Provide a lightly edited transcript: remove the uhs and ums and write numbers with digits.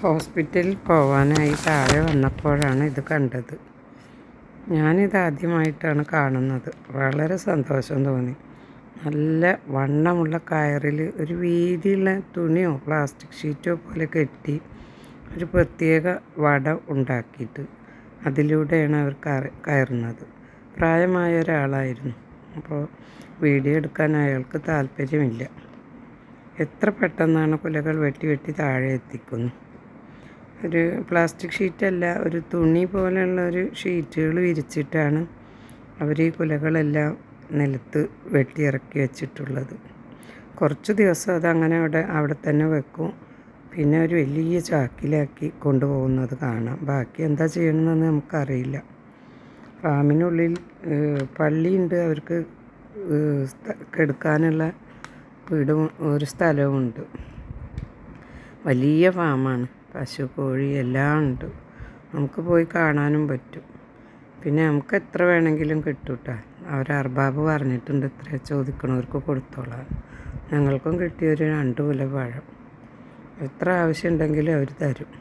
ഹോസ്പിറ്റലിൽ പോവാനായി താഴെ വന്നപ്പോഴാണ് ഇത് കണ്ടത്. ഞാനിത് ആദ്യമായിട്ടാണ് കാണുന്നത്. വളരെ സന്തോഷം തോന്നി. നല്ല വണ്ണമുള്ള കയറിൽ ഒരു വീതിയുള്ള തുണിയോ പ്ലാസ്റ്റിക് ഷീറ്റോ പോലെ കെട്ടി ഒരു പ്രത്യേക വട ഉണ്ടാക്കിയിട്ട് അതിലൂടെയാണ് അവർ കയറുന്നത്. പ്രായമായ ഒരാളായിരുന്നു. അപ്പോൾ വീഡിയോ എടുക്കാൻ അയാൾക്ക് താല്പര്യമില്ല. എത്ര പെട്ടെന്നാണ് കുലകൾ വെട്ടി താഴെ എത്തിക്കുന്നു. ഒരു പ്ലാസ്റ്റിക് ഷീറ്റല്ല, ഒരു തുണി പോലെയുള്ള ഒരു ഷീറ്റുകൾ വിരിച്ചിട്ടാണ് അവർ ഈ കുലകളെല്ലാം നിലത്ത് വെട്ടിയിറക്കി വെച്ചിട്ടുള്ളത്. കുറച്ച് ദിവസം അതങ്ങനെ അവിടെ തന്നെ വെക്കും. പിന്നെ ഒരു വലിയ ചാക്കിലാക്കി കൊണ്ടുപോകുന്നത് കാണാം. ബാക്കി എന്താ ചെയ്യണമെന്ന് നമുക്കറിയില്ല. ഫാമിനുള്ളിൽ പള്ളിയുണ്ട്, അവർക്ക് കിടക്കാനുള്ള വീടും ഒരു സ്ഥലവുമുണ്ട്. വലിയ ഫാമാണ്. പശു, കോഴി എല്ലാം ഉണ്ട്. നമുക്ക് പോയി കാണാനും പറ്റും. പിന്നെ നമുക്ക് എത്ര വേണമെങ്കിലും കിട്ടും കേട്ടോ. അർബാബ് പറഞ്ഞിട്ടുണ്ട് ഇത്ര ചോദിക്കണവർക്ക് കൊടുത്തോളാം. ഞങ്ങൾക്കും കിട്ടിയൊരു 2 കുല പഴം. എത്ര ആവശ്യമുണ്ടെങ്കിലും അവർ തരും.